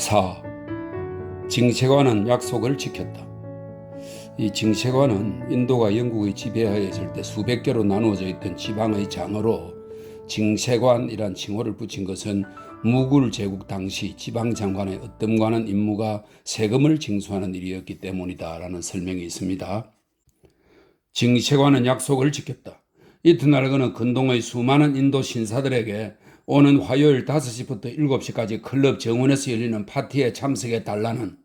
4. 징세관은 약속을 지켰다. 이 징세관은 인도가 영국의 지배하에 있을 때 수백 개로 나누어져 있던 지방의 장어로 징세관이란 칭호를 붙인 것은 무굴 제국 당시 지방장관의 으뜸과는 임무가 세금을 징수하는 일이었기 때문이다라는 설명이 있습니다. 징세관은 약속을 지켰다. 이튿날 그는 근동의 수많은 인도 신사들에게 오는 화요일 5시부터 7시까지 클럽 정원에서 열리는 파티에 참석해 달라는,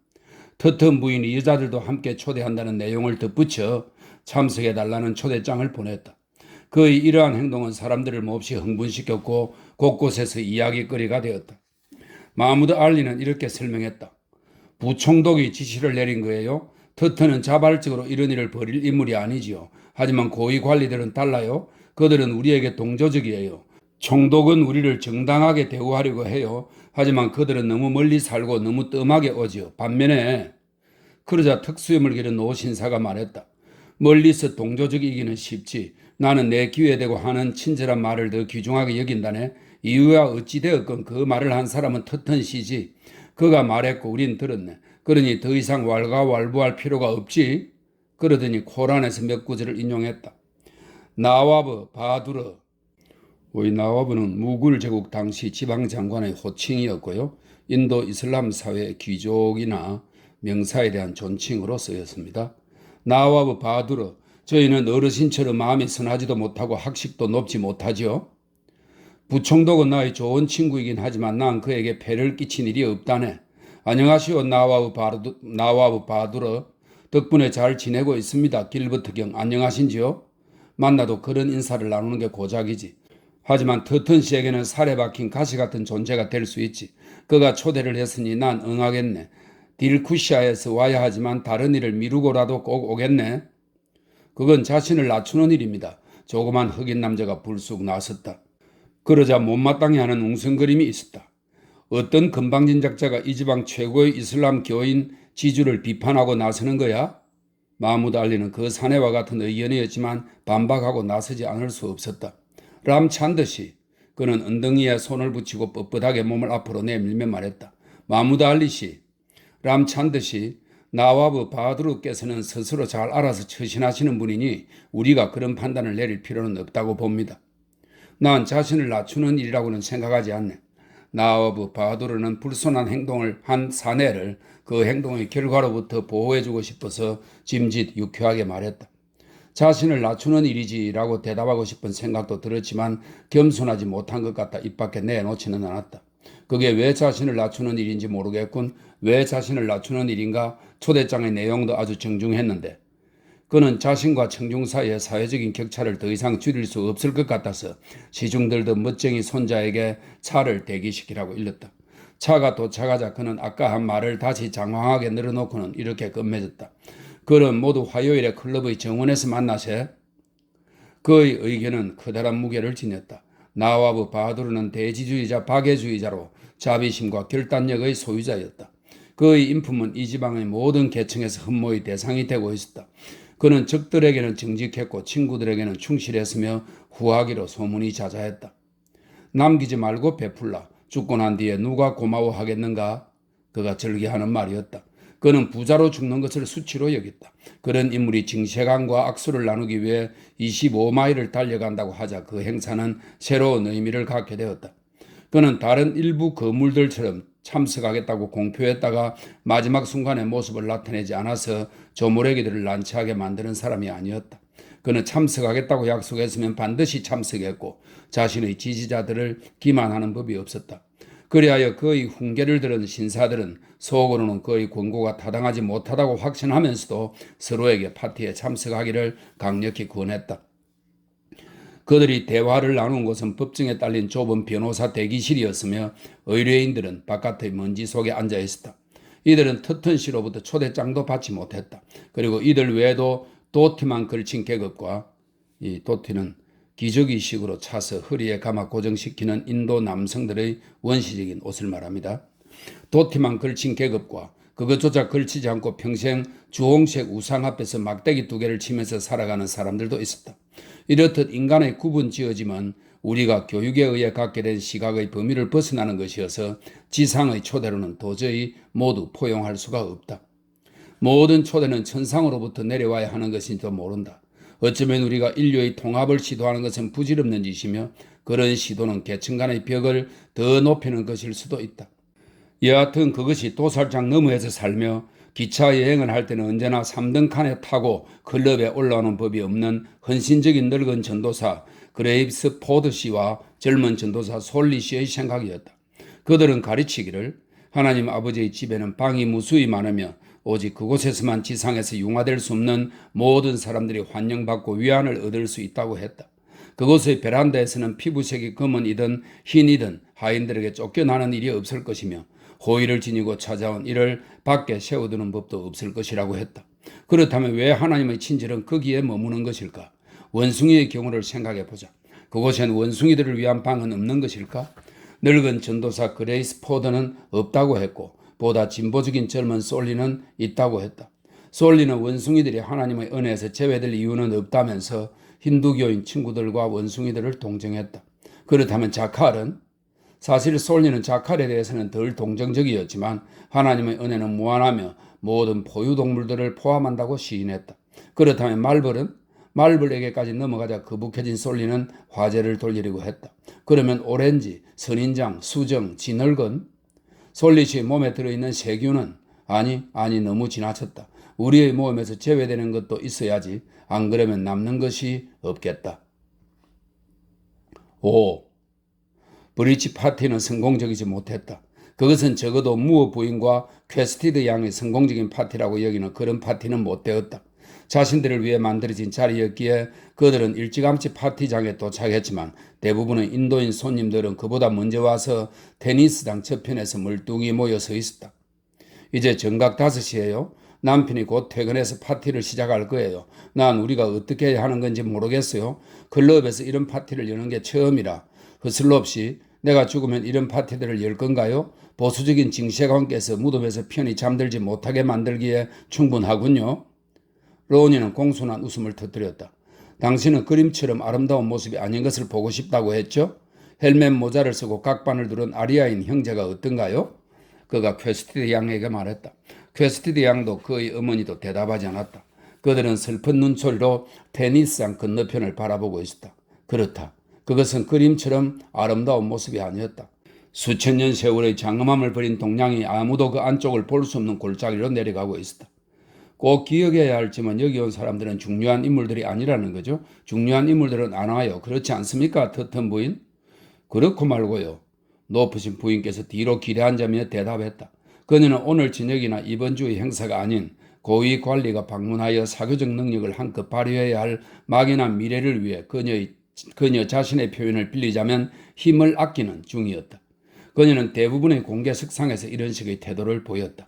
터튼 부인이 여자들도 함께 초대한다는 내용을 덧붙여 참석해 달라는 초대장을 보냈다. 그의 이러한 행동은 사람들을 몹시 흥분시켰고 곳곳에서 이야기거리가 되었다. 마무드 알리는 이렇게 설명했다. 부총독이 지시를 내린 거예요. 터튼은 자발적으로 이런 일을 벌일 인물이 아니지요. 하지만 고위 관리들은 달라요. 그들은 우리에게 동조적이에요. 총독은 우리를 정당하게 대우하려고 해요. 하지만 그들은 너무 멀리 살고 너무 뜸하게 오지요. 반면에 그러자 특수염을 기른 노 신사가 말했다. 멀리서 동조적이기는 쉽지. 나는 내 귀에 대고 하는 친절한 말을 더 귀중하게 여긴다네. 이유야 어찌 되었건 그 말을 한 사람은 터튼 씨지. 그가 말했고 우린 들었네. 그러니 더 이상 왈가왈부할 필요가 없지. 그러더니 코란에서 몇 구절을 인용했다. 나와브 바두르. 이 나와브는 무굴 제국 당시 지방장관의 호칭이었고요. 인도 이슬람 사회의 귀족이나 명사에 대한 존칭으로 쓰였습니다. 나와브 바두르, 저희는 어르신처럼 마음이 선하지도 못하고 학식도 높지 못하지요. 부총독은 나의 좋은 친구이긴 하지만 난 그에게 폐를 끼친 일이 없다네. 안녕하시오 나와브 바두르. 덕분에 잘 지내고 있습니다. 길버트 경 안녕하신지요? 만나도 그런 인사를 나누는 게 고작이지. 하지만 터튼 씨에게는 살에 박힌 가시 같은 존재가 될 수 있지. 그가 초대를 했으니 난 응하겠네. 딜쿠시아에서 와야 하지만 다른 일을 미루고라도 꼭 오겠네. 그건 자신을 낮추는 일입니다. 조그만 흑인 남자가 불쑥 나섰다. 그러자 못마땅해 하는 웅성거림이 있었다. 어떤 건방진작자가 이 지방 최고의 이슬람 교인 지주를 비판하고 나서는 거야? 마무드 알리는 그 사내와 같은 의견이었지만 반박하고 나서지 않을 수 없었다. 람찬드시, 그는 엉덩이에 손을 붙이고 뻣뻣하게 몸을 앞으로 내밀며 말했다. 마무드 알리시, 람찬드시, 나와브 바두르께서는 스스로 잘 알아서 처신하시는 분이니 우리가 그런 판단을 내릴 필요는 없다고 봅니다. 난 자신을 낮추는 일이라고는 생각하지 않네. 나와브 바두르는 불손한 행동을 한 사내를 그 행동의 결과로부터 보호해주고 싶어서 짐짓 유쾌하게 말했다. 자신을 낮추는 일이지라고 대답하고 싶은 생각도 들었지만 겸손하지 못한 것 같아 입 밖에 내놓지는 않았다. 그게 왜 자신을 낮추는 일인지 모르겠군. 왜 자신을 낮추는 일인가? 초대장의 내용도 아주 정중했는데 그는 자신과 청중 사이의 사회적인 격차를 더 이상 줄일 수 없을 것 같아서 시중들도 멋쟁이 손자에게 차를 대기시키라고 일렀다. 차가 도착하자 그는 아까 한 말을 다시 장황하게 늘어놓고는 이렇게 끝맺었다. 그는 모두 화요일에 클럽의 정원에서 만나세. 그의 의견은 커다란 무게를 지녔다. 나와브 바두르는 대지주의자 박애주의자로 자비심과 결단력의 소유자였다. 그의 인품은 이 지방의 모든 계층에서 흠모의 대상이 되고 있었다. 그는 적들에게는 정직했고 친구들에게는 충실했으며 후하기로 소문이 자자했다. 남기지 말고 베풀라. 죽고 난 뒤에 누가 고마워하겠는가? 그가 절개하는 말이었다. 그는 부자로 죽는 것을 수치로 여겼다. 그런 인물이 징세관과 악수를 나누기 위해 25마일을 달려간다고 하자 그 행사는 새로운 의미를 갖게 되었다. 그는 다른 일부 거물들처럼 참석하겠다고 공표했다가 마지막 순간에 모습을 나타내지 않아서 조무래기들을 난처하게 만드는 사람이 아니었다. 그는 참석하겠다고 약속했으면 반드시 참석했고 자신의 지지자들을 기만하는 법이 없었다. 그리하여 그의 훈계를 들은 신사들은 속으로는 그의 권고가 타당하지 못하다고 확신하면서도 서로에게 파티에 참석하기를 강력히 권했다. 그들이 대화를 나눈 곳은 법정에 딸린 좁은 변호사 대기실이었으며 의뢰인들은 바깥의 먼지 속에 앉아 있었다. 이들은 터튼 씨로부터 초대장도 받지 못했다. 그리고 이들 외에도 도티만 걸친 계급과, 이 도티는 기저귀식으로 차서 허리에 감아 고정시키는 인도 남성들의 원시적인 옷을 말합니다. 도티만 걸친 계급과 그것조차 걸치지 않고 평생 주홍색 우상 앞에서 막대기 2개를 치면서 살아가는 사람들도 있었다. 이렇듯 인간의 구분 지어짐은 우리가 교육에 의해 갖게 된 시각의 범위를 벗어나는 것이어서 지상의 초대로는 도저히 모두 포용할 수가 없다. 모든 초대는 천상으로부터 내려와야 하는 것인지도 모른다. 어쩌면 우리가 인류의 통합을 시도하는 것은 부질없는 짓이며 그런 시도는 계층 간의 벽을 더 높이는 것일 수도 있다. 여하튼 그것이 도살장 너머에서 살며 기차 여행을 할 때는 언제나 3등 칸에 타고 클럽에 올라오는 법이 없는 헌신적인 늙은 전도사 그레이브스 포드 씨와 젊은 전도사 솔리 씨의 생각이었다. 그들은 가르치기를 하나님 아버지의 집에는 방이 무수히 많으며 오직 그곳에서만 지상에서 융화될 수 없는 모든 사람들이 환영받고 위안을 얻을 수 있다고 했다. 그곳의 베란다에서는 피부색이 검은이든 흰이든 하인들에게 쫓겨나는 일이 없을 것이며 호의를 지니고 찾아온 이를 밖에 세워두는 법도 없을 것이라고 했다. 그렇다면 왜 하나님의 친절은 거기에 머무는 것일까? 원숭이의 경우를 생각해 보자. 그곳엔 원숭이들을 위한 방은 없는 것일까? 늙은 전도사 그레이스 포드는 없다고 했고 보다 진보적인 젊은 솔리는 있다고 했다. 솔리는 원숭이들이 하나님의 은혜에서 제외될 이유는 없다면서 힌두교인 친구들과 원숭이들을 동정했다. 그렇다면 자칼은? 사실 솔리는 자칼에 대해서는 덜 동정적이었지만 하나님의 은혜는 무한하며 모든 포유동물들을 포함한다고 시인했다. 그렇다면 말벌은? 말벌에게까지 넘어가자 거북해진 솔리는 화제를 돌리려고 했다. 그러면 오렌지, 선인장, 수정, 진흙은? 솔리 씨의 몸에 들어있는 세균은? 아니 너무 지나쳤다. 우리의 몸에서 제외되는 것도 있어야지. 안 그러면 남는 것이 없겠다. 5. 브릿지 파티는 성공적이지 못했다. 그것은 적어도 무어 부인과 퀘스티드 양의 성공적인 파티라고 여기는 그런 파티는 못 되었다. 자신들을 위해 만들어진 자리였기에 그들은 일찌감치 파티장에 도착했지만 대부분의 인도인 손님들은 그보다 먼저 와서 테니스장 저편에서 멀뚱히 모여 서 있었다. 이제 정각 5시예요. 남편이 곧 퇴근해서 파티를 시작할 거예요. 난 우리가 어떻게 해야 하는 건지 모르겠어요. 클럽에서 이런 파티를 여는 게 처음이라. 허슬로 없이 내가 죽으면 이런 파티들을 열 건가요? 보수적인 징세관께서 무덤에서 편히 잠들지 못하게 만들기에 충분하군요. 로니는 공손한 웃음을 터뜨렸다. 당신은 그림처럼 아름다운 모습이 아닌 것을 보고 싶다고 했죠? 헬멧 모자를 쓰고 각반을 두른 아리아인 형제가 어떤가요? 그가 퀘스티드 양에게 말했다. 퀘스티드 양도 그의 어머니도 대답하지 않았다. 그들은 슬픈 눈초리로 테니스장 건너편을 바라보고 있었다. 그렇다. 그것은 그림처럼 아름다운 모습이 아니었다. 수천 년 세월의 장엄함을 버린 동량이 아무도 그 안쪽을 볼 수 없는 골짜기로 내려가고 있었다. 꼭 기억해야 할지만 여기 온 사람들은 중요한 인물들이 아니라는 거죠. 중요한 인물들은 안 와요. 그렇지 않습니까, 터튼 부인? 그렇고 말고요. 높으신 부인께서 뒤로 길에 앉으며 대답했다. 그녀는 오늘 저녁이나 이번 주의 행사가 아닌 고위 관리가 방문하여 사교적 능력을 한껏 발휘해야 할 막연한 미래를 위해 그녀 자신의 표현을 빌리자면 힘을 아끼는 중이었다. 그녀는 대부분의 공개석상에서 이런 식의 태도를 보였다.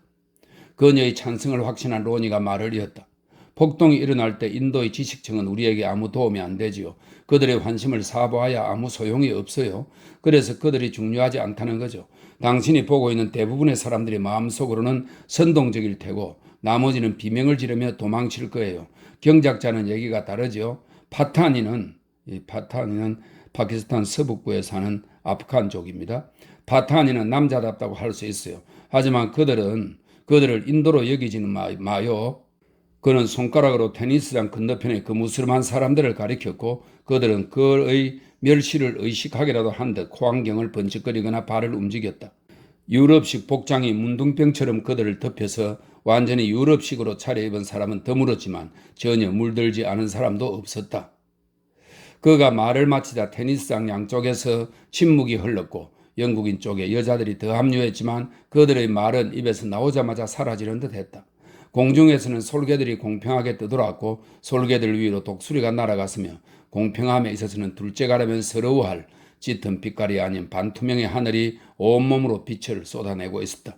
그녀의 찬성을 확신한 로니가 말을 이었다. 폭동이 일어날 때 인도의 지식층은 우리에게 아무 도움이 안 되지요. 그들의 환심을 사보아야 아무 소용이 없어요. 그래서 그들이 중요하지 않다는 거죠. 당신이 보고 있는 대부분의 사람들이 마음속으로는 선동적일 테고 나머지는 비명을 지르며 도망칠 거예요. 경작자는 얘기가 다르죠. 파타니는 파키스탄 서북부에 사는 아프간족입니다. 파타니는 남자답다고 할 수 있어요. 하지만 그들을 인도로 여기지는 마요. 그는 손가락으로 테니스장 건너편에 그 무슬만 사람들을 가리켰고 그들은 그의 멸시를 의식하기라도 한 듯 코안경을 번쩍거리거나 발을 움직였다. 유럽식 복장이 문둥병처럼 그들을 덮여서 완전히 유럽식으로 차려입은 사람은 드물었지만 전혀 물들지 않은 사람도 없었다. 그가 말을 마치자 테니스장 양쪽에서 침묵이 흘렀고 영국인 쪽에 여자들이 더 합류했지만 그들의 말은 입에서 나오자마자 사라지는 듯 했다. 공중에서는 솔개들이 공평하게 떠돌았고 솔개들 위로 독수리가 날아갔으며 공평함에 있어서는 둘째 가려면 서러워할 짙은 빛깔이 아닌 반투명의 하늘이 온몸으로 빛을 쏟아내고 있었다.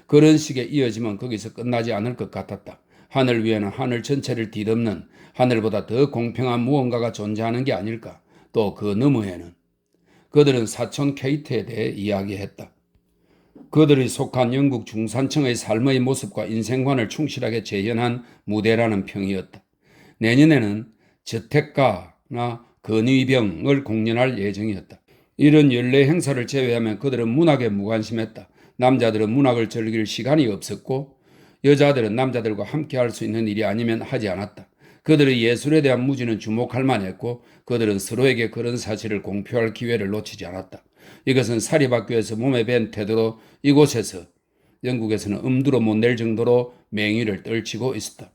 그런 식의 이어짐은 거기서 끝나지 않을 것 같았다. 하늘 위에는 하늘 전체를 뒤덮는 하늘보다 더 공평한 무언가가 존재하는 게 아닐까. 또 그 너머에는 그들은 사촌 케이트에 대해 이야기했다. 그들이 속한 영국 중산층의 삶의 모습과 인생관을 충실하게 재현한 무대라는 평이었다. 내년에는 저택가나 건의병을 공연할 예정이었다. 이런 연례 행사를 제외하면 그들은 문학에 무관심했다. 남자들은 문학을 즐길 시간이 없었고 여자들은 남자들과 함께 할 수 있는 일이 아니면 하지 않았다. 그들의 예술에 대한 무지는 주목할 만했고 그들은 서로에게 그런 사실을 공표할 기회를 놓치지 않았다. 이것은 사립학교에서 몸에 밴 태도로 이곳에서 영국에서는 엄두로 못 낼 정도로 맹위를 떨치고 있었다.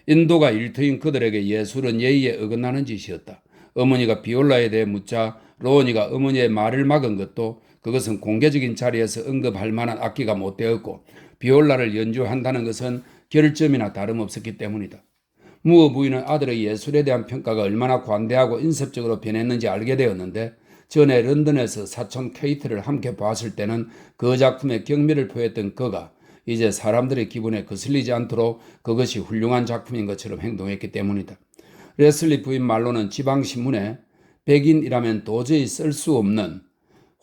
인도가 일터인 그들에게 예술은 예의에 어긋나는 짓이었다. 어머니가 비올라에 대해 묻자 로운이가 어머니의 말을 막은 것도 그것은 공개적인 자리에서 언급할 만한 악기가 못 되었고 비올라를 연주한다는 것은 결점이나 다름없었기 때문이다. 무어 부인은 아들의 예술에 대한 평가가 얼마나 관대하고 인습적으로 변했는지 알게 되었는데 전에 런던에서 사촌 케이트를 함께 봤을 때는 그 작품에 경미를 표했던 그가 이제 사람들의 기분에 거슬리지 않도록 그것이 훌륭한 작품인 것처럼 행동했기 때문이다. 레슬리 부인 말로는 지방신문에 백인이라면 도저히 쓸 수 없는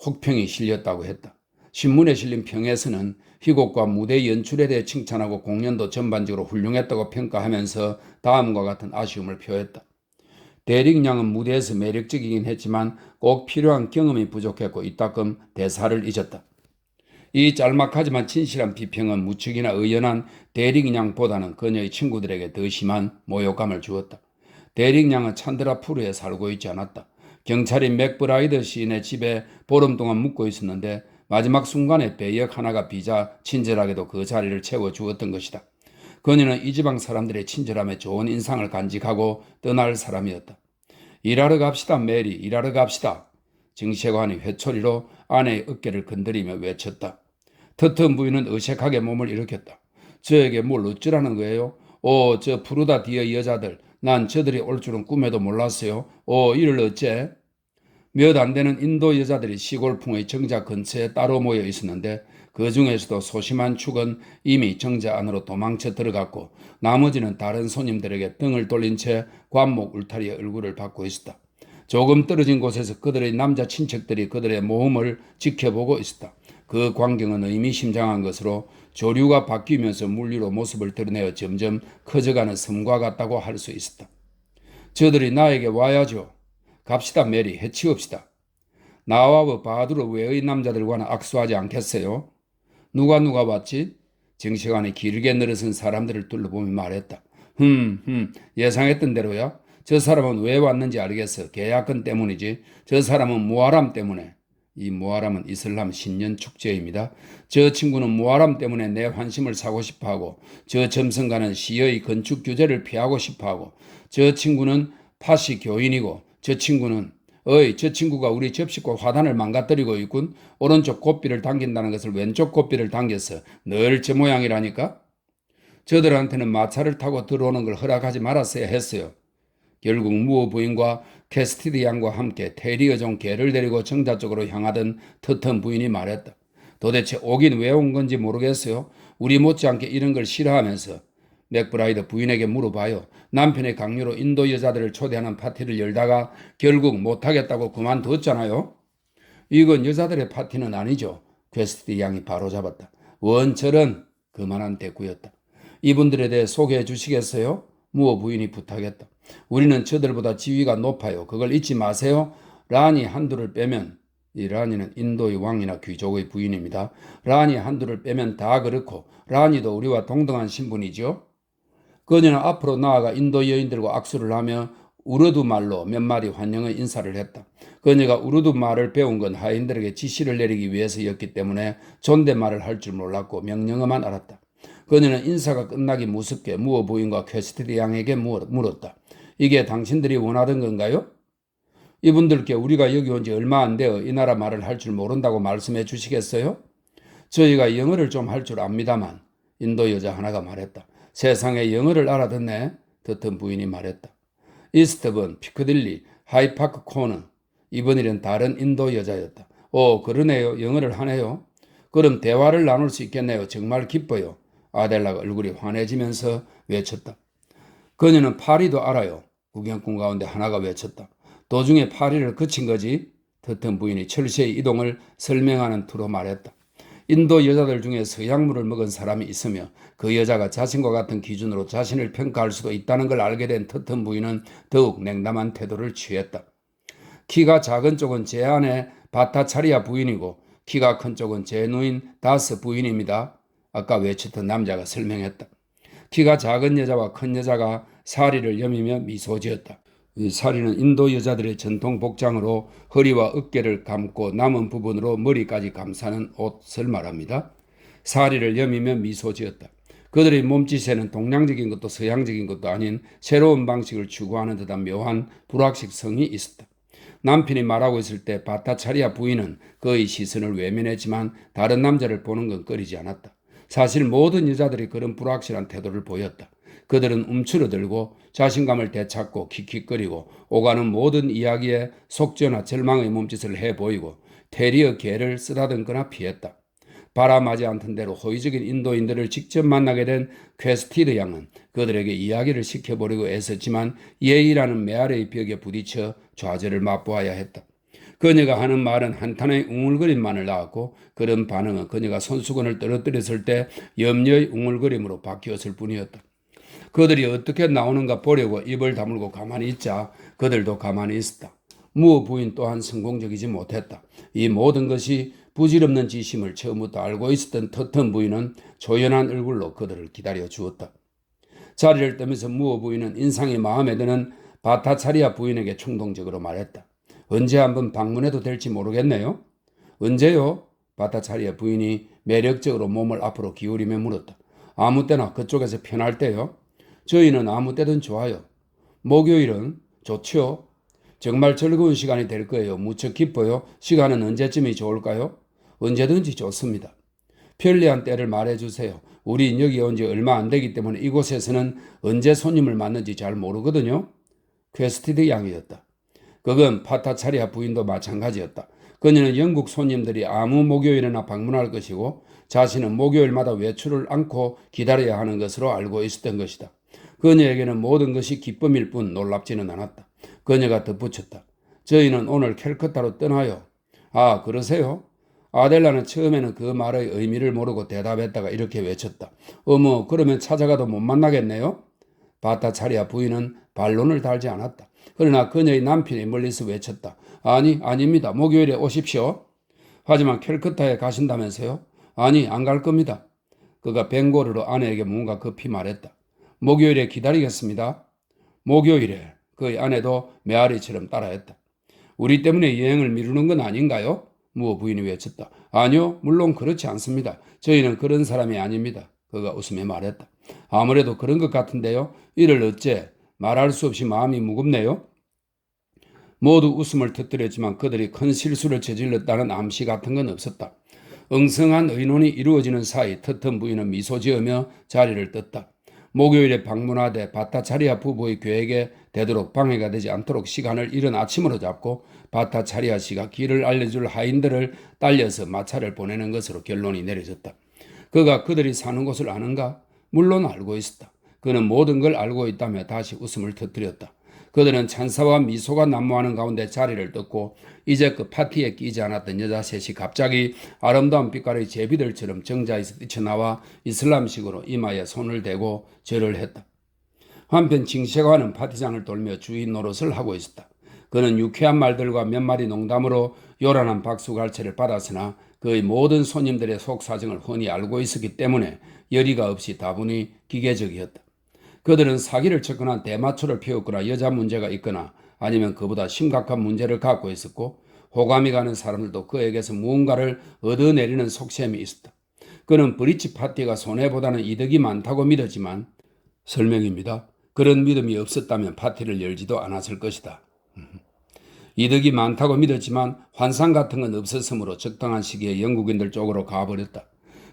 혹평이 실렸다고 했다. 신문에 실린 평에서는 희곡과 무대 연출에 대해 칭찬하고 공연도 전반적으로 훌륭했다고 평가하면서 다음과 같은 아쉬움을 표했다. 대릭 양은 무대에서 매력적이긴 했지만 꼭 필요한 경험이 부족했고 이따금 대사를 잊었다. 이 짤막하지만 진실한 비평은 무척이나 의연한 대릭 양보다는 그녀의 친구들에게 더 심한 모욕감을 주었다. 대릭 양은 찬드라푸르에 살고 있지 않았다. 경찰인 맥브라이드 시인의 집에 보름 동안 묵고 있었는데 마지막 순간에 배역 하나가 비자 친절하게도 그 자리를 채워주었던 것이다. 그녀는 이 지방 사람들의 친절함에 좋은 인상을 간직하고 떠날 사람이었다. 일하러 갑시다 메리, 일하러 갑시다. 정시관이 회초리로 아내의 어깨를 건드리며 외쳤다. 터튼 부인은 어색하게 몸을 일으켰다. 저에게 뭘 어쩌라는 거예요? 저 푸르다 뒤의 여자들, 난 저들이 올 줄은 꿈에도 몰랐어요. 이를 어째? 몇 안 되는 인도 여자들이 시골풍의 정자 근처에 따로 모여 있었는데 그 중에서도 소심한 축은 이미 정자 안으로 도망쳐 들어갔고 나머지는 다른 손님들에게 등을 돌린 채 관목 울타리의 얼굴을 받고 있었다. 조금 떨어진 곳에서 그들의 남자 친척들이 그들의 모험을 지켜보고 있었다. 그 광경은 의미심장한 것으로 조류가 바뀌면서 물리로 모습을 드러내어 점점 커져가는 섬과 같다고 할 수 있었다. 저들이 나에게 와야죠. 갑시다 메리, 해치웁시다. 나와 바두르 외의 남자들과는 악수하지 않겠어요? 누가 왔지? 정시관이 길게 늘어선 사람들을 둘러보며 말했다. 예상했던 대로야. 저 사람은 왜 왔는지 알겠어. 계약권 때문이지. 저 사람은 무하람 때문에. 이 무하람은 이슬람 신년 축제입니다. 저 친구는 무하람 때문에 내 환심을 사고 싶어하고 저 점성가는 시의 건축 규제를 피하고 싶어하고 저 친구는 파시 교인이고 저 친구가 우리 접시꽃 화단을 망가뜨리고 있군. 오른쪽 꽃비를 당긴다는 것을 왼쪽 꽃비를 당겨서 늘 저 모양이라니까. 저들한테는 마차를 타고 들어오는 걸 허락하지 말았어야 했어요. 결국 무어 부인과 캐스티드 양과 함께 테리어종 개를 데리고 정자 쪽으로 향하던 터턴 부인이 말했다. 도대체 오긴 왜 온 건지 모르겠어요. 우리 못지않게 이런 걸 싫어하면서. 맥브라이드 부인에게 물어봐요. 남편의 강요로 인도 여자들을 초대하는 파티를 열다가 결국 못하겠다고 그만뒀잖아요. 이건 여자들의 파티는 아니죠. 퀘스트 양이 바로잡았다. 원철은 그만한 대꾸였다. 이분들에 대해 소개해 주시겠어요? 무어 부인이 부탁했다. 우리는 저들보다 지위가 높아요. 그걸 잊지 마세요. 라니 한두를 빼면, 이 라니는 인도의 왕이나 귀족의 부인입니다. 라니 한두를 빼면 다 그렇고 라니도 우리와 동등한 신분이죠. 그녀는 앞으로 나아가 인도 여인들과 악수를 하며 우르두 말로 몇 마디 환영의 인사를 했다. 그녀가 우르두 말을 배운 건 하인들에게 지시를 내리기 위해서였기 때문에 존댓말을 할 줄 몰랐고 명령어만 알았다. 그녀는 인사가 끝나기 무섭게 무어 부인과 퀘스티드 양에게 물었다. 이게 당신들이 원하던 건가요? 이분들께 우리가 여기 온 지 얼마 안 되어 이 나라 말을 할 줄 모른다고 말씀해 주시겠어요? 저희가 영어를 좀 할 줄 압니다만, 인도 여자 하나가 말했다. 세상에 영어를 알아듣네. 터튼 부인이 말했다. 이스트번, 피크딜리, 하이파크 코너. 이번 일은 다른 인도 여자였다. 그러네요. 영어를 하네요. 그럼 대화를 나눌 수 있겠네요. 정말 기뻐요. 아델라가 얼굴이 환해지면서 외쳤다. 그녀는 파리도 알아요. 구경꾼 가운데 하나가 외쳤다. 도중에 파리를 그친 거지? 터튼 부인이 철시의 이동을 설명하는 투로 말했다. 인도 여자들 중에 서양물을 먹은 사람이 있으며 그 여자가 자신과 같은 기준으로 자신을 평가할 수도 있다는 걸 알게 된 터튼 부인은 더욱 냉담한 태도를 취했다. 키가 작은 쪽은 제 아내 바타차리아 부인이고 키가 큰 쪽은 제 누인 다스 부인입니다. 아까 외쳤던 남자가 설명했다. 키가 작은 여자와 큰 여자가 사리를 여미며 미소 지었다. 이 사리는 인도 여자들의 전통 복장으로 허리와 어깨를 감고 남은 부분으로 머리까지 감싸는 옷을 말합니다. 사리를 여미며 미소 지었다. 그들의 몸짓에는 동양적인 것도 서양적인 것도 아닌 새로운 방식을 추구하는 듯한 묘한 불확실성이 있었다. 남편이 말하고 있을 때 바타차리아 부인은 그의 시선을 외면했지만 다른 남자를 보는 건 꺼리지 않았다. 사실 모든 여자들이 그런 불확실한 태도를 보였다. 그들은 움츠러들고 자신감을 되찾고 킥킥거리고 오가는 모든 이야기에 속죄나 절망의 몸짓을 해 보이고 테리어 개를 쓰다듬거나 피했다. 바라마지 않던 대로 호의적인 인도인들을 직접 만나게 된 퀘스티드 양은 그들에게 이야기를 시켜보려고 애썼지만 예의라는 메아리의 벽에 부딪혀 좌절을 맛보아야 했다. 그녀가 하는 말은 한탄의 웅얼거림만을 낳았고 그런 반응은 그녀가 손수건을 떨어뜨렸을 때 염려의 웅얼거림으로 바뀌었을 뿐이었다. 그들이 어떻게 나오는가 보려고 입을 다물고 가만히 있자 그들도 가만히 있었다. 무어 부인 또한 성공적이지 못했다. 이 모든 것이 부질없는 지심을 처음부터 알고 있었던 터턴 부인은 조연한 얼굴로 그들을 기다려 주었다. 자리를 뜨면서 무어 부인은 인상이 마음에 드는 바타차리아 부인에게 충동적으로 말했다. 언제 한번 방문해도 될지 모르겠네요. 언제요? 바타차리아 부인이 매력적으로 몸을 앞으로 기울이며 물었다. 아무 때나 그쪽에서 편할 때요. 저희는 아무 때든 좋아요. 목요일은 좋죠. 정말 즐거운 시간이 될 거예요. 무척 기뻐요. 시간은 언제쯤이 좋을까요? 언제든지 좋습니다. 편리한 때를 말해주세요. 우린 여기 온 지 얼마 안 되기 때문에 이곳에서는 언제 손님을 맞는지 잘 모르거든요. 퀘스티드 양이었다. 그건 파타차리아 부인도 마찬가지였다. 그녀는 영국 손님들이 아무 목요일에나 방문할 것이고 자신은 목요일마다 외출을 않고 기다려야 하는 것으로 알고 있었던 것이다. 그녀에게는 모든 것이 기쁨일 뿐 놀랍지는 않았다. 그녀가 덧붙였다. 저희는 오늘 캘커타로 떠나요. 아, 그러세요? 아델라는 처음에는 그 말의 의미를 모르고 대답했다가 이렇게 외쳤다. 어머, 그러면 찾아가도 못 만나겠네요? 바타차리아 부인은 반론을 달지 않았다. 그러나 그녀의 남편이 멀리서 외쳤다. 아니, 아닙니다. 목요일에 오십시오. 하지만 캘커타에 가신다면서요? 아니, 안 갈 겁니다. 그가 벵고르로 아내에게 뭔가 급히 말했다. 목요일에 기다리겠습니다. 목요일에 그의 아내도 메아리처럼 따라했다. 우리 때문에 여행을 미루는 건 아닌가요? 무어 부인이 외쳤다. 아니요, 물론 그렇지 않습니다. 저희는 그런 사람이 아닙니다. 그가 웃으며 말했다. 아무래도 그런 것 같은데요. 이를 어째 말할 수 없이 마음이 무겁네요. 모두 웃음을 터뜨렸지만 그들이 큰 실수를 저질렀다는 암시 같은 건 없었다. 엉성한 의논이 이루어지는 사이 터턴 부인은 미소 지으며 자리를 떴다. 목요일에 방문하되 바타차리아 부부의 계획에 되도록 방해가 되지 않도록 시간을 이른 아침으로 잡고 바타차리아 씨가 길을 알려줄 하인들을 딸려서 마차를 보내는 것으로 결론이 내려졌다. 그가 그들이 사는 곳을 아는가? 물론 알고 있었다. 그는 모든 걸 알고 있다며 다시 웃음을 터뜨렸다. 그들은 찬사와 미소가 난무하는 가운데 자리를 떴고 이제 그 파티에 끼지 않았던 여자 셋이 갑자기 아름다운 빛깔의 제비들처럼 정자에서 뛰쳐나와 이슬람식으로 이마에 손을 대고 절을 했다. 한편 징세관은 파티장을 돌며 주인 노릇을 하고 있었다. 그는 유쾌한 말들과 몇 마디 농담으로 요란한 박수갈채를 받았으나 그의 모든 손님들의 속사정을 훤히 알고 있었기 때문에 열의가 없이 다분히 기계적이었다. 그들은 사기를 쳤거나 대마초를 피웠거나 여자 문제가 있거나 아니면 그보다 심각한 문제를 갖고 있었고 호감이 가는 사람들도 그에게서 무언가를 얻어내리는 속셈이 있었다. 그는 브릿지 파티가 손해보다는 이득이 많다고 믿었지만 설명입니다. 그런 믿음이 없었다면 파티를 열지도 않았을 것이다. 이득이 많다고 믿었지만 환상 같은 건 없었으므로 적당한 시기에 영국인들 쪽으로 가버렸다.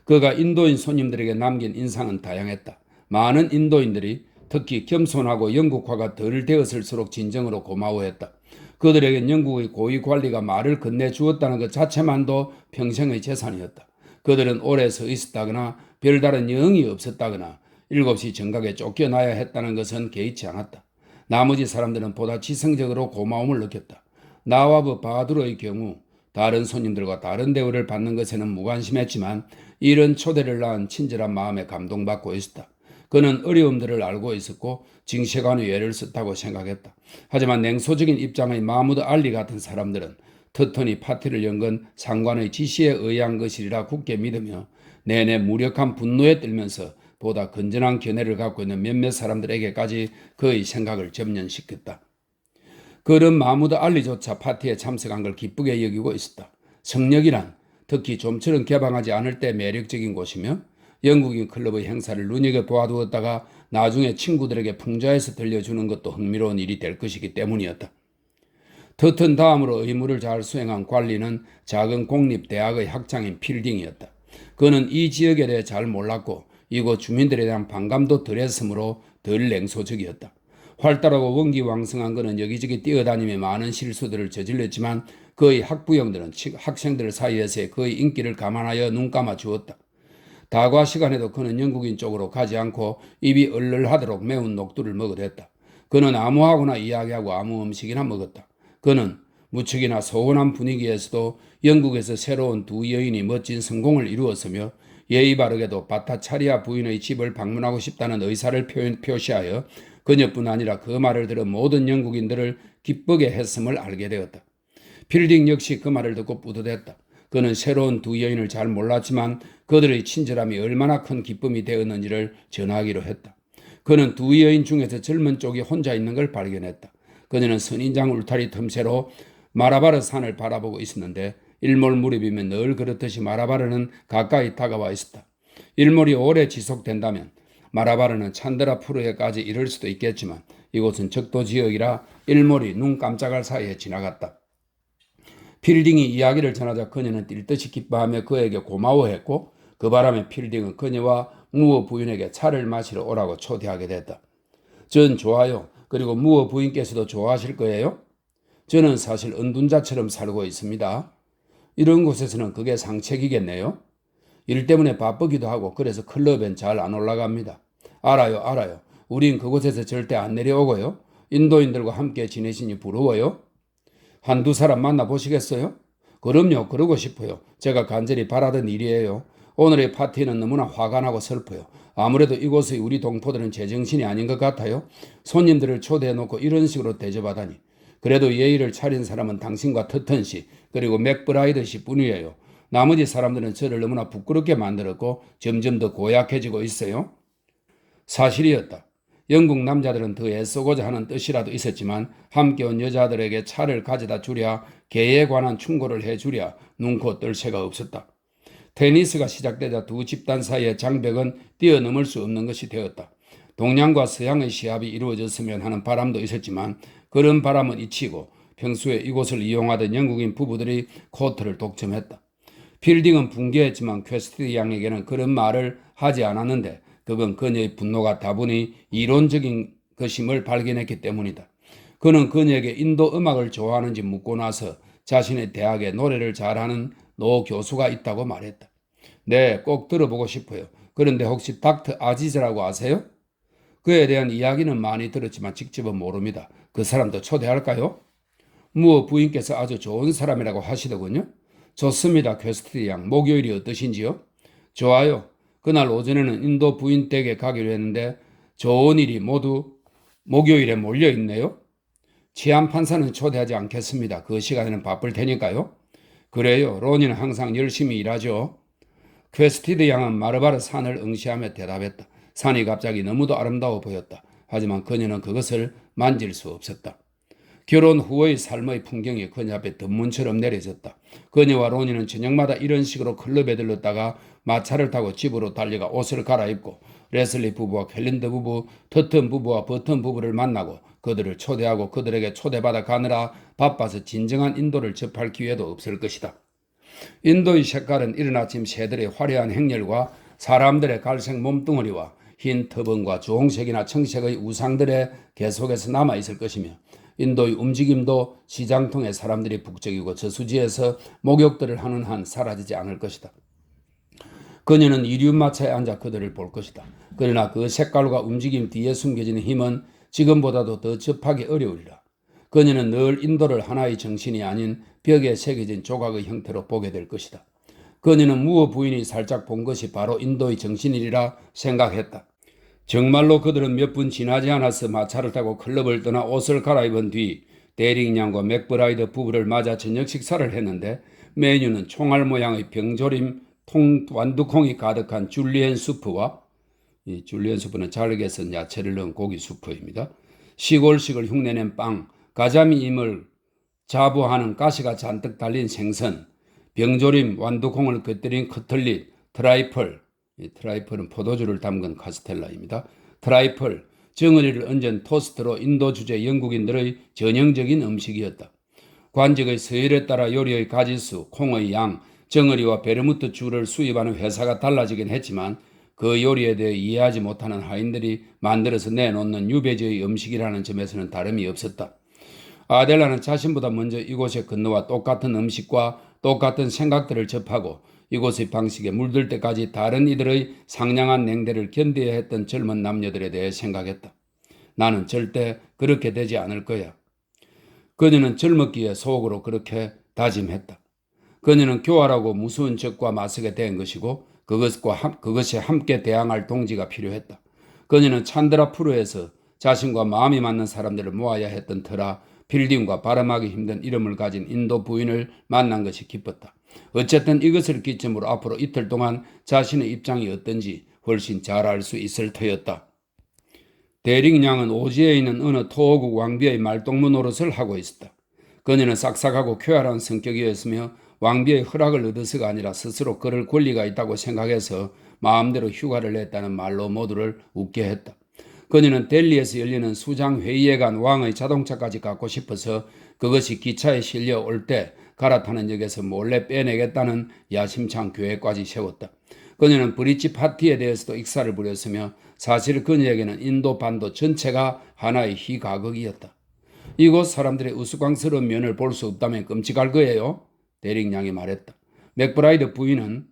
그가 인도인 손님들에게 남긴 인상은 다양했다. 많은 인도인들이 특히 겸손하고 영국화가 덜 되었을수록 진정으로 고마워했다. 그들에겐 영국의 고위 관리가 말을 건네주었다는 것 자체만도 평생의 재산이었다. 그들은 오래 서 있었다거나 별다른 영이 없었다거나 7시 정각에 쫓겨나야 했다는 것은 개의치 않았다. 나머지 사람들은 보다 지성적으로 고마움을 느꼈다. 나와브 바두르의 경우 다른 손님들과 다른 대우를 받는 것에는 무관심했지만 이런 초대를 낳은 친절한 마음에 감동받고 있었다. 그는 어려움들을 알고 있었고 징세관의 예를 썼다고 생각했다. 하지만 냉소적인 입장의 마무드 알리 같은 사람들은 터턴이 파티를 연 건 상관의 지시에 의한 것이라 굳게 믿으며 내내 무력한 분노에 떨면서 보다 건전한 견해를 갖고 있는 몇몇 사람들에게까지 그의 생각을 접연시켰다. 그런 마무드 알리조차 파티에 참석한 걸 기쁘게 여기고 있었다. 성역이란 특히 좀처럼 개방하지 않을 때 매력적인 곳이며 영국인 클럽의 행사를 눈여겨보아두었다가 나중에 친구들에게 풍자해서 들려주는 것도 흥미로운 일이 될 것이기 때문이었다. 터튼 다음으로 의무를 잘 수행한 관리는 작은 공립대학의 학장인 필딩이었다. 그는 이 지역에 대해 잘 몰랐고 이곳 주민들에 대한 반감도 덜했으므로 덜 냉소적이었다. 활달하고 원기왕성한 그는 여기저기 뛰어다니며 많은 실수들을 저질렀지만 그의 학부형들은 학생들 사이에서의 그의 인기를 감안하여 눈감아 주었다. 다과 시간에도 그는 영국인 쪽으로 가지 않고 입이 얼얼하도록 매운 녹두를 먹으랬다. 그는 아무하고나 이야기하고 아무 음식이나 먹었다. 그는 무척이나 소원한 분위기에서도 영국에서 새로운 두 여인이 멋진 성공을 이루었으며 예의 바르게도 바타차리아 부인의 집을 방문하고 싶다는 의사를 표시하여 그녀뿐 아니라 그 말을 들은 모든 영국인들을 기쁘게 했음을 알게 되었다. 필딩 역시 그 말을 듣고 뿌듯했다. 그는 새로운 두 여인을 잘 몰랐지만 그들의 친절함이 얼마나 큰 기쁨이 되었는지를 전하기로 했다. 그는 두 여인 중에서 젊은 쪽이 혼자 있는 걸 발견했다. 그녀는 선인장 울타리 틈새로 마라바르 산을 바라보고 있었는데 일몰 무렵이면 늘 그렇듯이 마라바르는 가까이 다가와 있었다. 일몰이 오래 지속된다면 마라바르는 찬드라푸르에까지 이를 수도 있겠지만 이곳은 적도 지역이라 일몰이 눈 깜짝할 사이에 지나갔다. 필딩이 이야기를 전하자 그녀는 뛸 듯이 기뻐하며 그에게 고마워했고 그 바람에 필딩은 그녀와 무어 부인에게 차를 마시러 오라고 초대하게 됐다. 전 좋아요. 그리고 무어 부인께서도 좋아하실 거예요? 저는 사실 은둔자처럼 살고 있습니다. 이런 곳에서는 그게 상책이겠네요. 일 때문에 바쁘기도 하고 그래서 클럽엔 잘 안 올라갑니다. 알아요. 우린 그곳에서 절대 안 내려오고요. 인도인들과 함께 지내시니 부러워요. 한두 사람 만나보시겠어요? 그럼요. 그러고 싶어요. 제가 간절히 바라던 일이에요. 오늘의 파티는 너무나 화가 나고 슬퍼요. 아무래도 이곳의 우리 동포들은 제정신이 아닌 것 같아요. 손님들을 초대해놓고 이런 식으로 대접하다니. 그래도 예의를 차린 사람은 당신과 터턴 씨 그리고 맥브라이드 씨 뿐이에요. 나머지 사람들은 저를 너무나 부끄럽게 만들었고 점점 더 고약해지고 있어요. 사실이었다. 영국 남자들은 더 애쓰고자 하는 뜻이라도 있었지만 함께 온 여자들에게 차를 가져다 주랴 개에 관한 충고를 해주랴 눈코 뜰 새가 없었다. 테니스가 시작되자 두 집단 사이의 장벽은 뛰어넘을 수 없는 것이 되었다. 동양과 서양의 시합이 이루어졌으면 하는 바람도 있었지만 그런 바람은 잊히고 평소에 이곳을 이용하던 영국인 부부들이 코트를 독점했다. 필딩은 붕괴했지만 퀘스티드 양에게는 그런 말을 하지 않았는데 그건 그녀의 분노가 다분히 이론적인 것임을 발견했기 때문이다. 그는 그녀에게 인도 음악을 좋아하는지 묻고 나서 자신의 대학에 노래를 잘하는 노 교수가 있다고 말했다. 네, 꼭 들어보고 싶어요. 그런데 혹시 닥터 아지즈라고 아세요? 그에 대한 이야기는 많이 들었지만 직접은 모릅니다. 그 사람도 초대할까요? 무어 부인께서 아주 좋은 사람이라고 하시더군요. 좋습니다. 퀘스트 양. 목요일이 어떠신지요? 좋아요. 그날 오전에는 인도 부인 댁에 가기로 했는데 좋은 일이 모두 목요일에 몰려있네요. 치안 판사는 초대하지 않겠습니다. 그 시간에는 바쁠 테니까요. 그래요. 로니는 항상 열심히 일하죠. 퀘스티드 양은 마르바르 산을 응시하며 대답했다. 산이 갑자기 너무도 아름다워 보였다. 하지만 그녀는 그것을 만질 수 없었다. 결혼 후의 삶의 풍경이 그녀 앞에 덤문처럼 내려졌다. 그녀와 로니는 저녁마다 이런 식으로 클럽에 들렀다가 마차를 타고 집으로 달려가 옷을 갈아입고 레슬리 부부와 캘린더 부부, 터튼 부부와 버튼 부부를 만나고 그들을 초대하고 그들에게 초대받아 가느라 바빠서 진정한 인도를 접할 기회도 없을 것이다. 인도의 색깔은 이른 아침 새들의 화려한 행렬과 사람들의 갈색 몸뚱어리와 흰 터번과 주홍색이나 청색의 우상들의 계속해서 남아있을 것이며 인도의 움직임도 시장통에 사람들이 북적이고 저수지에서 목욕들을 하는 한 사라지지 않을 것이다. 그녀는 이륜마차에 앉아 그들을 볼 것이다. 그러나 그 색깔과 움직임 뒤에 숨겨진 힘은 지금보다도 더 접하기 어려우리라. 그녀는 늘 인도를 하나의 정신이 아닌 벽에 새겨진 조각의 형태로 보게 될 것이다. 그녀는 무어 부인이 살짝 본 것이 바로 인도의 정신이라 생각했다. 정말로 그들은 몇 분 지나지 않아서 마차를 타고 클럽을 떠나 옷을 갈아입은 뒤 대리인양과 맥브라이드 부부를 맞아 저녁 식사를 했는데 메뉴는 총알 모양의 병조림 완두콩이 가득한 줄리엔 수프와 이 줄리엔 수프는 잘게 썬 야채를 넣은 고기 수프입니다. 시골식을 흉내낸 빵, 가자미임을 자부하는 가시가 잔뜩 달린 생선, 병조림 완두콩을 곁들인 커틀릿, 트라이플, 이 트라이플은 포도주를 담근 카스텔라입니다. 트라이플, 정어리를 얹은 토스트로 인도 주재 영국인들의 전형적인 음식이었다. 관직의 서열에 따라 요리의 가짓수, 콩의 양, 정어리와 베르무트 주를 수입하는 회사가 달라지긴 했지만 그 요리에 대해 이해하지 못하는 하인들이 만들어서 내놓는 유배지의 음식이라는 점에서는 다름이 없었다. 아델라는 자신보다 먼저 이곳에 건너와 똑같은 음식과 똑같은 생각들을 접하고 이곳의 방식에 물들 때까지 다른 이들의 상냥한 냉대를 견뎌야 했던 젊은 남녀들에 대해 생각했다. 나는 절대 그렇게 되지 않을 거야. 그녀는 젊었기에 속으로 그렇게 다짐했다. 그녀는 교활하고 무서운 적과 맞서게 된 것이고 그것에 함께 대항할 동지가 필요했다. 그녀는 찬드라 프루에서 자신과 마음이 맞는 사람들을 모아야 했던 터라 빌딩과 발음하기 힘든 이름을 가진 인도 부인을 만난 것이 기뻤다. 어쨌든 이것을 기점으로 앞으로 이틀 동안 자신의 입장이 어떤지 훨씬 잘 알 수 있을 터였다. 대링양은 오지에 있는 어느 토호국 왕비의 말동무 노릇을 하고 있었다. 그녀는 싹싹하고 쾌활한 성격이었으며 왕비의 허락을 얻어서가 아니라 스스로 그럴 권리가 있다고 생각해서 마음대로 휴가를 냈다는 말로 모두를 웃게 했다. 그녀는 델리에서 열리는 수장 회의에 간 왕의 자동차까지 갖고 싶어서 그것이 기차에 실려 올 때 갈아타는 역에서 몰래 빼내겠다는 야심찬 계획까지 세웠다. 그녀는 브릿지 파티에 대해서도 익사를 부렸으며 사실 그녀에게는 인도 반도 전체가 하나의 희가극이었다. 이곳 사람들의 우스꽝스러운 면을 볼 수 없다면 끔찍할 거예요. 대릭양이 말했다. 맥브라이드 부인은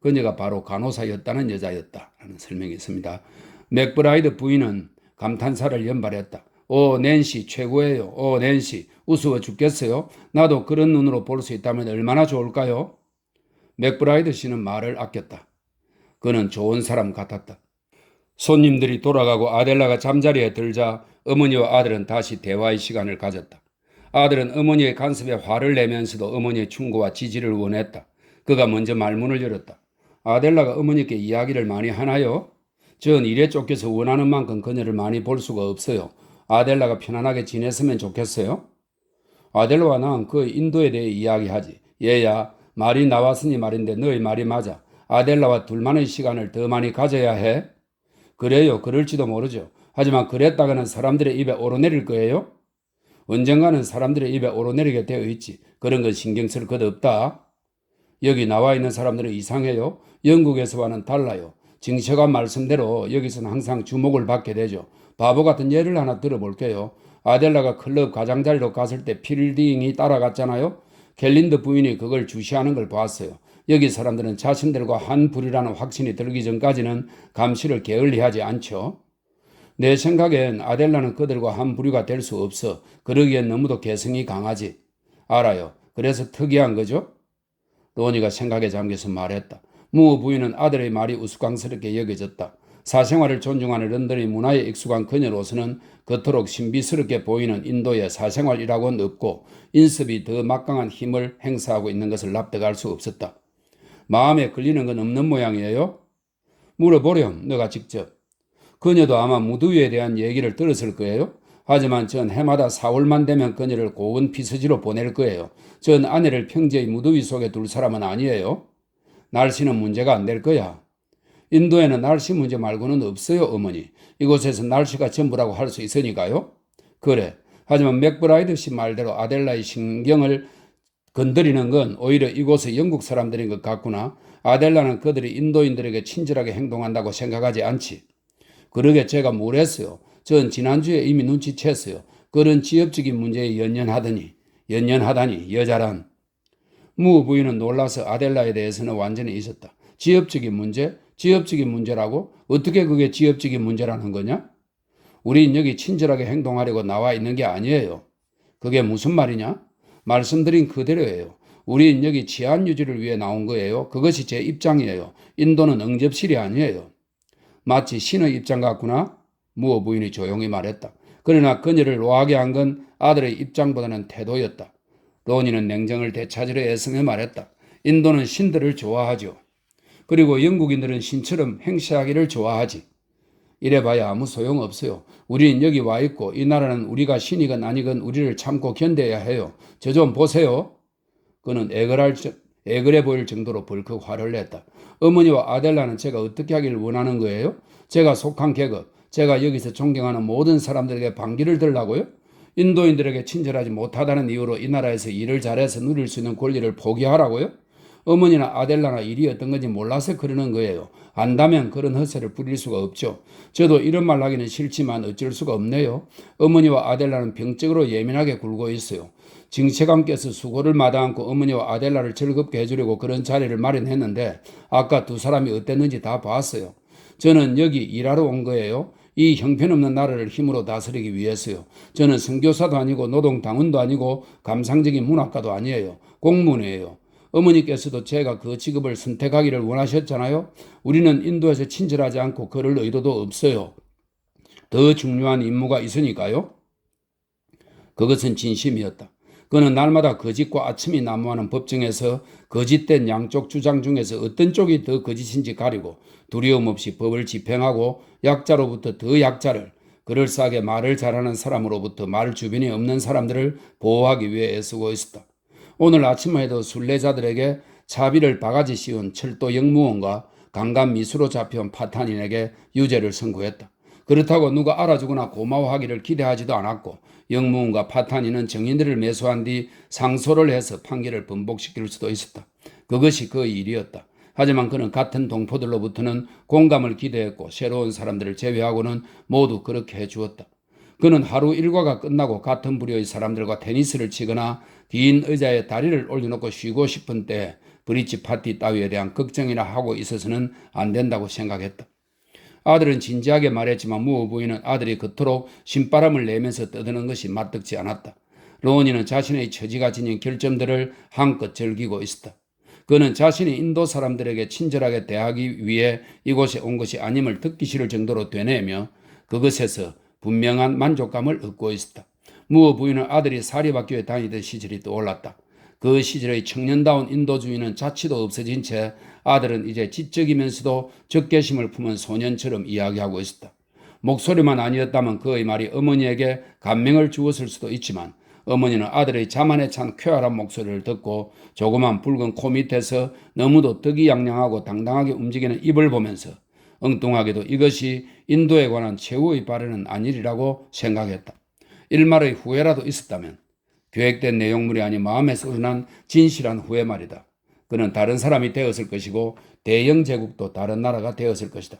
그녀가 바로 간호사였다는 여자였다 라는 설명이 있습니다. 맥브라이드 부인은 감탄사를 연발했다. 오 낸시 최고예요. 오 낸시 우스워 죽겠어요. 나도 그런 눈으로 볼 수 있다면 얼마나 좋을까요? 맥브라이드 씨는 말을 아꼈다. 그는 좋은 사람 같았다. 손님들이 돌아가고 아델라가 잠자리에 들자 어머니와 아들은 다시 대화의 시간을 가졌다. 아들은 어머니의 간섭에 화를 내면서도 어머니의 충고와 지지를 원했다. 그가 먼저 말문을 열었다. 아델라가 어머니께 이야기를 많이 하나요? 전 일에 쫓겨서 원하는 만큼 그녀를 많이 볼 수가 없어요. 아델라가 편안하게 지냈으면 좋겠어요? 아델라와 난 그 인도에 대해 이야기하지. 얘야, 말이 나왔으니 말인데 너의 말이 맞아. 아델라와 둘만의 시간을 더 많이 가져야 해? 그래요. 그럴지도 모르죠. 하지만 그랬다가는 사람들의 입에 오르내릴 거예요? 언젠가는 사람들의 입에 오르내리게 되어 있지. 그런 건 신경 쓸 것 없다. 여기 나와 있는 사람들은 이상해요. 영국에서와는 달라요. 징셔관 말씀대로 여기서는 항상 주목을 받게 되죠. 바보 같은 예를 하나 들어볼게요. 아델라가 클럽 가장자리로 갔을 때 필딩이 따라갔잖아요. 갤린드 부인이 그걸 주시하는 걸 봤어요. 여기 사람들은 자신들과 한 불이라는 확신이 들기 전까지는 감시를 게을리하지 않죠. 내 생각엔 아델라는 그들과 한 부류가 될 수 없어. 그러기엔 너무도 개성이 강하지. 알아요. 그래서 특이한 거죠? 로니가 생각에 잠겨서 말했다. 무 부인은 아들의 말이 우스꽝스럽게 여겨졌다. 사생활을 존중하는 런던의 문화에 익숙한 그녀로서는 그토록 신비스럽게 보이는 인도의 사생활이라고는 없고 인습이 더 막강한 힘을 행사하고 있는 것을 납득할 수 없었다. 마음에 걸리는 건 없는 모양이에요? 물어보렴, 너가 직접. 그녀도 아마 무더위에 대한 얘기를 들었을 거예요. 하지만 전 해마다 4월만 되면 그녀를 고운 피서지로 보낼 거예요. 전 아내를 평지의 무더위 속에 둘 사람은 아니에요. 날씨는 문제가 안 될 거야. 인도에는 날씨 문제 말고는 없어요, 어머니. 이곳에서 날씨가 전부라고 할 수 있으니까요. 그래. 하지만 맥브라이드 씨 말대로 아델라의 신경을 건드리는 건 오히려 이곳의 영국 사람들인 것 같구나. 아델라는 그들이 인도인들에게 친절하게 행동한다고 생각하지 않지. 그러게 제가 뭘 했어요. 전 지난주에 이미 눈치챘어요. 그런 지역적인 문제에 연연하다니 여자란. 무 부인은 놀라서 아델라에 대해서는 완전히 잊었다. 지역적인 문제? 지역적인 문제라고? 어떻게 그게 지역적인 문제라는 거냐? 우린 여기 친절하게 행동하려고 나와 있는 게 아니에요. 그게 무슨 말이냐? 말씀드린 그대로예요. 우린 여기 치안 유지를 위해 나온 거예요. 그것이 제 입장이에요. 인도는 응접실이 아니에요. 마치 신의 입장 같구나. 무어 부인이 조용히 말했다. 그러나 그녀를 노하게 한 건 아들의 입장보다는 태도였다. 로니는 냉정을 되찾으려 애쓰며 말했다. 인도는 신들을 좋아하죠. 그리고 영국인들은 신처럼 행세하기를 좋아하지. 이래봐야 아무 소용없어요. 우리는 여기 와 있고 이 나라는 우리가 신이건 아니건 우리를 참고 견뎌야 해요. 저 좀 보세요. 그는 애걸해 보일 정도로 벌컥 화를 냈다. 어머니와 아델라는 제가 어떻게 하기를 원하는 거예요? 제가 속한 계급, 제가 여기서 존경하는 모든 사람들에게 반기를 들라고요? 인도인들에게 친절하지 못하다는 이유로 이 나라에서 일을 잘해서 누릴 수 있는 권리를 포기하라고요? 어머니나 아델라나 일이 어떤 건지 몰라서 그러는 거예요. 안다면 그런 헛소리를 부릴 수가 없죠. 저도 이런 말 하기는 싫지만 어쩔 수가 없네요. 어머니와 아델라는 병적으로 예민하게 굴고 있어요. 징체감께서 수고를 마다않고 어머니와 아델라를 즐겁게 해주려고 그런 자리를 마련했는데 아까 두 사람이 어땠는지 다 봤어요. 저는 여기 일하러 온 거예요. 이 형편없는 나라를 힘으로 다스리기 위해서요. 저는 선교사도 아니고 노동당원도 아니고 감상적인 문학가도 아니에요. 공무원이에요. 어머니께서도 제가 그 직업을 선택하기를 원하셨잖아요. 우리는 인도에서 친절하지 않고 그럴 의도도 없어요. 더 중요한 임무가 있으니까요. 그것은 진심이었다. 그는 날마다 거짓과 아첨이 난무하는 법정에서 거짓된 양쪽 주장 중에서 어떤 쪽이 더 거짓인지 가리고 두려움 없이 법을 집행하고 약자로부터 더 약자를, 그럴싸하게 말을 잘하는 사람으로부터 말 주변이 없는 사람들을 보호하기 위해 애쓰고 있었다. 오늘 아침에도 순례자들에게 차비를 바가지 씌운 철도 영무원과 강간 미수로 잡혀온 파탄인에게 유죄를 선고했다. 그렇다고 누가 알아주거나 고마워하기를 기대하지도 않았고 영무원과 파탄인은 정인들을 매수한 뒤 상소를 해서 판결을 번복시킬 수도 있었다. 그것이 그의 일이었다. 하지만 그는 같은 동포들로부터는 공감을 기대했고 새로운 사람들을 제외하고는 모두 그렇게 해주었다. 그는 하루 일과가 끝나고 같은 부류의 사람들과 테니스를 치거나 긴 의자에 다리를 올려놓고 쉬고 싶은 때 브릿지 파티 따위에 대한 걱정이나 하고 있어서는 안 된다고 생각했다. 아들은 진지하게 말했지만 무어 부인은 아들이 그토록 신바람을 내면서 떠드는 것이 맞득지 않았다. 로니는 자신의 처지가 지닌 결점들을 한껏 즐기고 있었다. 그는 자신이 인도 사람들에게 친절하게 대하기 위해 이곳에 온 것이 아님을 듣기 싫을 정도로 되뇌며 그것에서 분명한 만족감을 얻고 있었다. 무어 부인은 아들이 사립학교에 다니던 시절이 떠올랐다. 그 시절의 청년다운 인도주의는 자취도 없어진 채 아들은 이제 지적이면서도 적개심을 품은 소년처럼 이야기하고 있었다. 목소리만 아니었다면 그의 말이 어머니에게 감명을 주었을 수도 있지만 어머니는 아들의 자만에 찬 쾌활한 목소리를 듣고 조그만 붉은 코 밑에서 너무도 득이양양하고 당당하게 움직이는 입을 보면서 엉뚱하게도 이것이 인도에 관한 최후의 발언은 아니리라고 생각했다. 일말의 후회라도 있었다면 계획된 내용물이 아닌 마음에서 우러난 진실한 후회 말이다. 그는 다른 사람이 되었을 것이고 대영 제국도 다른 나라가 되었을 것이다.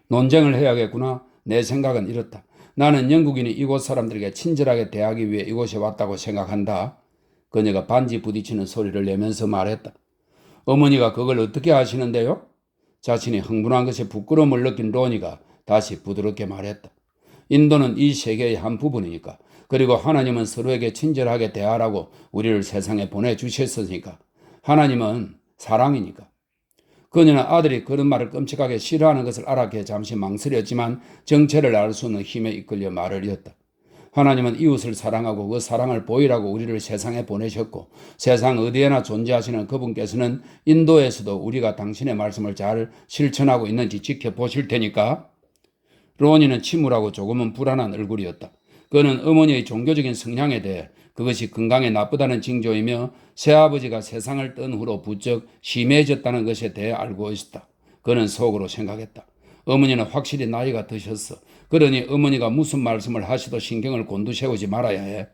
논쟁을 해야겠구나. 내 생각은 이렇다. 나는 영국인이 이곳 사람들에게 친절하게 대하기 위해 이곳에 왔다고 생각한다. 그녀가 반지 부딪히는 소리를 내면서 말했다. 어머니가 그걸 어떻게 아시는데요? 자신이 흥분한 것에 부끄러움을 느낀 로니가 다시 부드럽게 말했다. 인도는 이 세계의 한 부분이니까. 그리고 하나님은 서로에게 친절하게 대하라고 우리를 세상에 보내주셨으니까. 하나님은 사랑이니까. 그녀는 아들이 그런 말을 끔찍하게 싫어하는 것을 알았기에 잠시 망설였지만 정체를 알 수 없는 힘에 이끌려 말을 이었다. 하나님은 이웃을 사랑하고 그 사랑을 보이라고 우리를 세상에 보내셨고 세상 어디에나 존재하시는 그분께서는 인도에서도 우리가 당신의 말씀을 잘 실천하고 있는지 지켜보실 테니까. 로니는 침울하고 조금은 불안한 얼굴이었다. 그는 어머니의 종교적인 성향에 대해 그것이 건강에 나쁘다는 징조이며 새아버지가 세상을 뜬 후로 부쩍 심해졌다는 것에 대해 알고 있었다. 그는 속으로 생각했다. 어머니는 확실히 나이가 드셨어. 그러니 어머니가 무슨 말씀을 하시도 신경을 곤두세우지 말아야 해.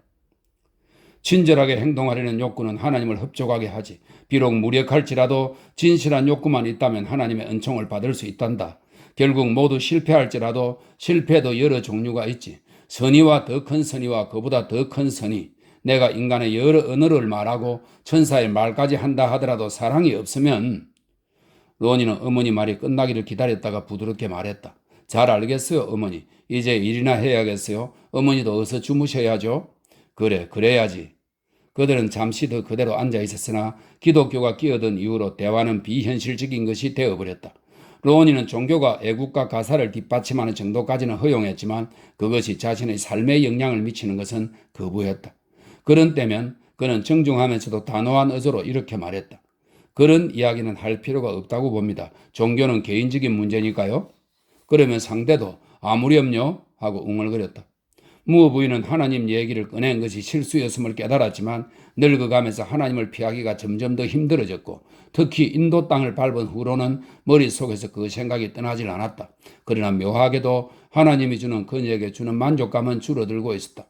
친절하게 행동하려는 욕구는 하나님을 흡족하게 하지. 비록 무력할지라도 진실한 욕구만 있다면 하나님의 은총을 받을 수 있단다. 결국 모두 실패할지라도 실패도 여러 종류가 있지. 선의와 더 큰 선의와 그보다 더 큰 선의. 내가 인간의 여러 언어를 말하고 천사의 말까지 한다 하더라도 사랑이 없으면. 로니는 어머니 말이 끝나기를 기다렸다가 부드럽게 말했다. 잘 알겠어요, 어머니. 이제 일이나 해야겠어요. 어머니도 어서 주무셔야죠. 그래, 그래야지. 그들은 잠시 더 그대로 앉아 있었으나 기독교가 끼어든 이후로 대화는 비현실적인 것이 되어버렸다. 로니는 종교가 애국과 가사를 뒷받침하는 정도까지는 허용했지만 그것이 자신의 삶에 영향을 미치는 것은 거부했다. 그런 때면 그는 정중하면서도 단호한 어조로 이렇게 말했다. 그런 이야기는 할 필요가 없다고 봅니다. 종교는 개인적인 문제니까요. 그러면 상대도 아무렴요 하고 웅얼거렸다. 무어 부인은 하나님 얘기를 꺼낸 것이 실수였음을 깨달았지만 늙어가면서 하나님을 피하기가 점점 더 힘들어졌고 특히 인도 땅을 밟은 후로는 머릿속에서 그 생각이 떠나질 않았다. 그러나 묘하게도 하나님이 주는 그녀에게 주는 만족감은 줄어들고 있었다.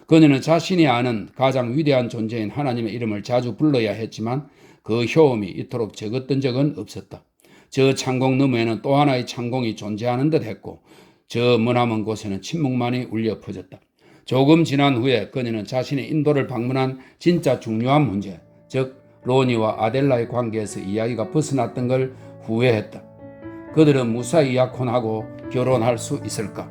그녀는 자신이 아는 가장 위대한 존재인 하나님의 이름을 자주 불러야 했지만 그 효험이 이토록 적었던 적은 없었다. 저 창공 너머에는 또 하나의 창공이 존재하는 듯 했고 저 머나먼 곳에는 침묵만이 울려 퍼졌다. 조금 지난 후에 그녀는 자신이 인도를 방문한 진짜 중요한 문제, 즉 로니와 아델라의 관계에서 이야기가 벗어났던 걸 후회했다. 그들은 무사히 약혼하고 결혼할 수 있을까?